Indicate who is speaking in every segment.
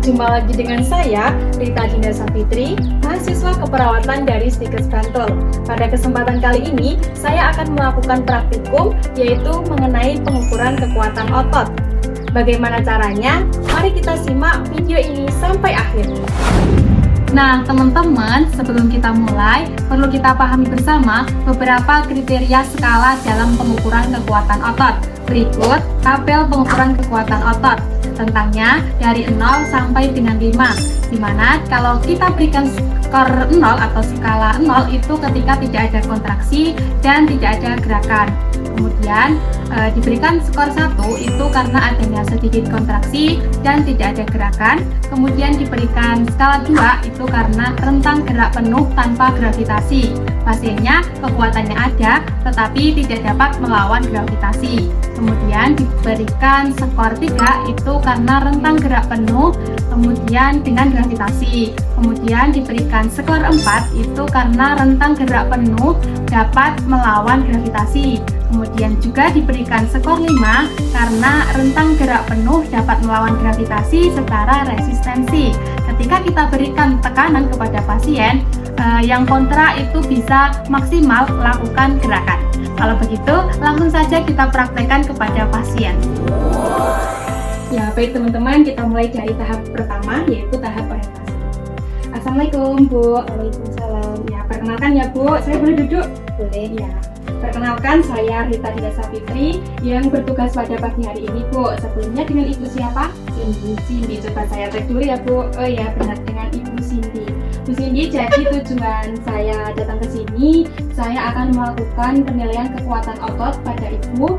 Speaker 1: Jumpa lagi dengan saya, Rita Dinda Savitri, mahasiswa keperawatan dari Stikes Bantul. Pada kesempatan kali ini, saya akan melakukan praktikum, yaitu mengenai pengukuran kekuatan otot. Bagaimana caranya? Mari kita simak video ini sampai akhir. Nah, teman-teman, sebelum kita mulai, perlu kita pahami bersama beberapa kriteria skala dalam pengukuran kekuatan otot. Berikut tabel pengukuran kekuatan otot. Tentangnya dari 0 sampai dengan 5, dimana kalau kita berikan skor 0 atau skala 0 itu ketika tidak ada kontraksi dan tidak ada gerakan. Kemudian diberikan skor 1 itu karena adanya sedikit kontraksi dan tidak ada gerakan. Kemudian diberikan skala 2 itu karena rentang gerak penuh tanpa gravitasi. Pasiennya kekuatannya ada tetapi tidak dapat melawan gravitasi. Kemudian diberikan skor 3 itu karena rentang gerak penuh kemudian dengan gravitasi. Kemudian diberikan skor 4 itu karena rentang gerak penuh dapat melawan gravitasi. Kemudian juga diberikan skor 5 karena rentang gerak penuh dapat melawan gravitasi secara resistensi. Ketika kita berikan tekanan kepada pasien, yang kontra itu bisa maksimal lakukan gerakan. Kalau begitu, langsung saja kita praktekkan kepada pasien. Ya, baik teman-teman, kita mulai dari tahap pertama, yaitu tahap orientasi. Assalamualaikum, Bu.
Speaker 2: Waalaikumsalam.
Speaker 1: Ya, perkenalkan ya, Bu. Saya boleh duduk?
Speaker 2: Boleh.
Speaker 1: Ya. Perkenalkan, saya Rita Dinda Savitri yang bertugas pada pagi hari ini, Bu. Sebelumnya dengan Ibu siapa? Cindy. Coba saya cek dulu ya, Bu. Oh ya, benar, dengan Ibu Cindy. Bu Cindy, jadi tujuan saya datang ke sini, saya akan melakukan penilaian kekuatan otot pada Ibu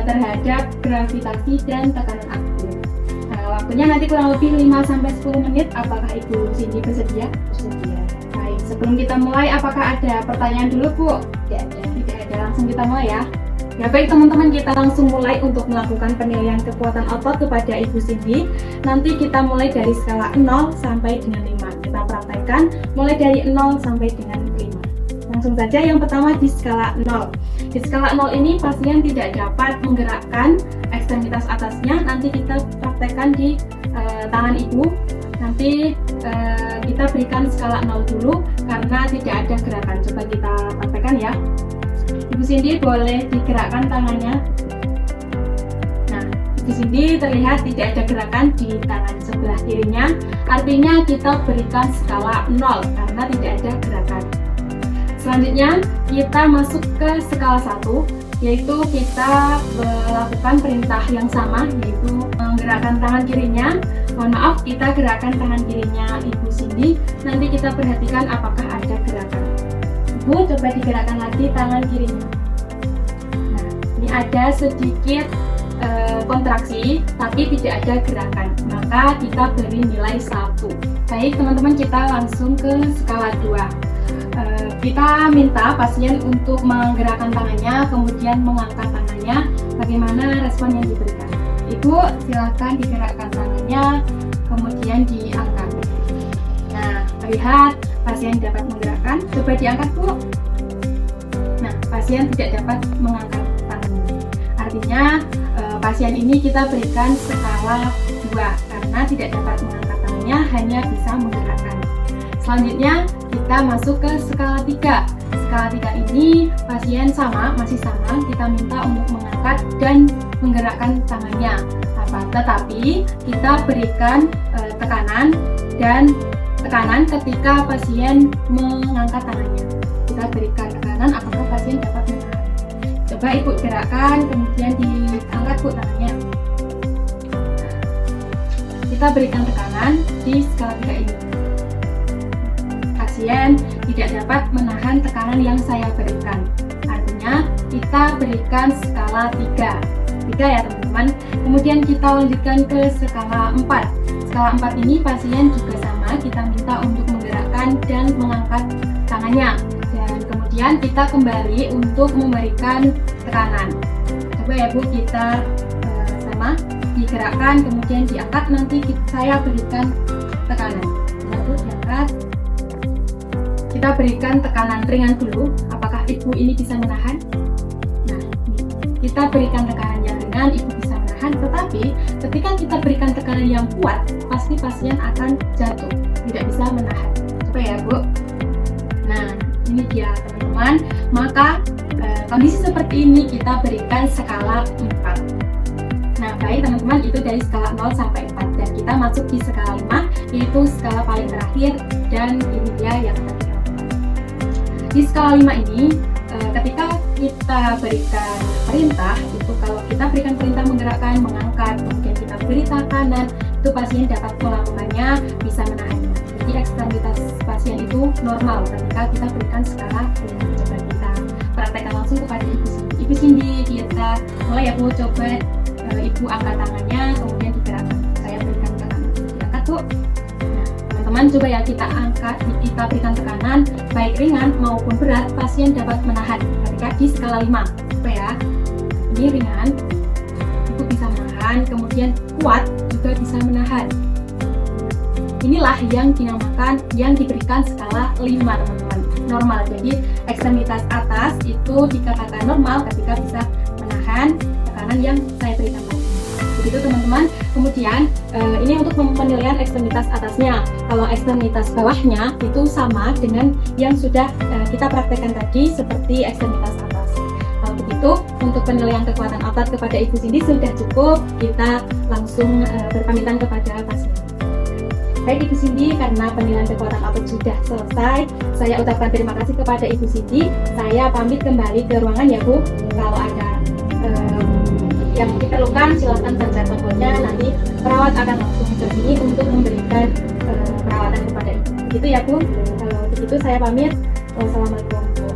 Speaker 1: terhadap gravitasi dan tekanan aktif. Nah, waktunya nanti kurang lebih 5-10 menit. Apakah Ibu Cindy bersedia?
Speaker 2: Bersedia.
Speaker 1: Baik, sebelum kita mulai, apakah ada pertanyaan dulu, Bu?
Speaker 2: Tidak ada.
Speaker 1: Tidak ada, langsung kita mulai ya. Ya baik teman-teman, kita langsung mulai untuk melakukan penilaian kekuatan otot kepada Ibu Cindy. Nanti kita mulai dari skala 0 sampai dengan 5. Kita praktekkan mulai dari 0 sampai dengan 5. Langsung saja yang pertama di skala 0. Di skala 0 ini pasien tidak dapat menggerakkan ekstremitas atasnya. Nanti kita praktekkan di tangan Ibu. Nanti kita berikan skala 0 dulu karena tidak ada gerakan. Coba kita praktekkan ya. Ibu Cindy boleh digerakkan tangannya. Nah, Ibu Cindy terlihat tidak ada gerakan di tangan sebelah kirinya. Artinya kita berikan skala 0 karena tidak ada gerakan. Selanjutnya kita masuk ke skala 1, yaitu kita melakukan perintah yang sama, yaitu menggerakkan tangan kirinya. Mohon maaf, kita gerakan tangan kirinya Ibu Cindy. Nanti kita perhatikan apakah ada gerakan. Ibu coba digerakkan lagi tangan kirinya. Nah, ini ada sedikit kontraksi, tapi tidak ada gerakan. Maka kita beri nilai 1. Baik teman-teman, kita langsung ke skala 2. Kita minta pasien untuk menggerakkan tangannya, kemudian mengangkat tangannya. Bagaimana respon yang diberikan? Ibu silakan digerakkan tangannya, kemudian diangkat. Nah, lihat pasien dapat menggerakkan. Coba diangkat, Bu. Nah, pasien tidak dapat mengangkat tangannya. Artinya pasien ini kita berikan skala 2 karena tidak dapat mengangkat tangannya, hanya bisa menggerakkan. Selanjutnya kita masuk ke skala 3. Skala 3 ini pasien masih sama, kita minta untuk mengangkat dan menggerakkan tangannya. Tetapi kita berikan tekanan ketika pasien mengangkat tangannya. Kita berikan tekanan apakah pasien dapat menahan. Coba Ibu gerakkan, kemudian diangkat, Bu, tangannya. Kita berikan tekanan di skala 3 ini. Pasien tidak dapat menahan tekanan yang saya berikan. Artinya kita berikan skala 3 ya teman-teman. Kemudian kita lanjutkan ke skala 4. Skala 4 ini pasien juga sama, kita minta untuk menggerakkan dan mengangkat tangannya. Dan kemudian kita kembali untuk memberikan tekanan. Coba ya Bu, kita sama digerakkan kemudian diangkat, nanti saya berikan tekanan. Lalu diangkat. Kita berikan tekanan ringan dulu. Apakah Ibu ini bisa menahan? Nah, kita berikan tekanan yang ringan, Ibu bisa menahan. menahan, tetapi ketika kita berikan tekanan yang kuat, pasti pasien akan jatuh, tidak bisa menahan. Coba ya Bu. Nah, ini dia teman-teman. Maka kondisi seperti ini kita berikan skala 4. Nah, baik teman-teman, itu dari skala 0 sampai 4, dan kita masuk di skala 5, yaitu skala paling terakhir, dan ini dia yang ketiga. Di skala 5 ini, ketika kita berikan perintah, itu kalau kita berikan perintah menggerakkan, mengangkat, kemudian kita beri tekanan, itu pasien dapat melakukannya, bisa menahannya. Jadi ekstremitas pasien itu normal ketika kita berikan skala 5. Coba kita praktekkan langsung kepada Ibu Cindy. Ibu Cindy, kita mulai ya Bu, coba Ibu angkat tangannya, kemudian digerakkan. Saya berikan tekanan. Diangkat Bu. Nah, teman-teman coba ya kita angkat, kita berikan tekanan, baik ringan maupun berat, pasien dapat menahan ketika di skala 5. Coba ya. Ini ringan, Ibu bisa menahan, kemudian kuat juga bisa menahan. Inilah yang dinamakan, yang diberikan skala 5 teman-teman. Normal, jadi ekstremitas atas itu dikatakan normal ketika bisa menahan tekanan yang saya berikan tadi. Begitu teman-teman. Kemudian ini untuk penilaian ekstremitas atasnya. Kalau ekstremitas bawahnya itu sama dengan yang sudah kita praktekkan tadi seperti ekstremitas atas. Kalau begitu, untuk penilaian kekuatan otot kepada Ibu Cindy sudah cukup. Kita langsung berpamitan kepada pasien. Baik Ibu Cindy, karena penilaian kekuatan otot sudah selesai, saya ucapkan terima kasih kepada Ibu Cindy. Saya pamit kembali ke ruangan ya Bu. Kalau ada yang diperlukan silahkan pencet tombolnya, nanti perawat akan langsung ke sini untuk memberikan perawatan kepada Ibu. Begitu ya Bu. Kalau begitu saya pamit. Wassalamualaikum Bu.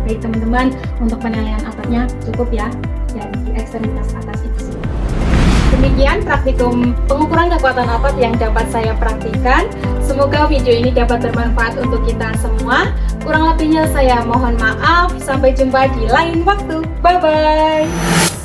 Speaker 1: Baik teman-teman, untuk penilaian ototnya cukup ya dari ekstremitas atas Ibu Cindy. Demikian praktikum pengukuran kekuatan otot yang dapat saya praktikan. Semoga video ini dapat bermanfaat untuk kita semua. Kurang lebihnya saya mohon maaf. Sampai jumpa di lain waktu. Bye-bye.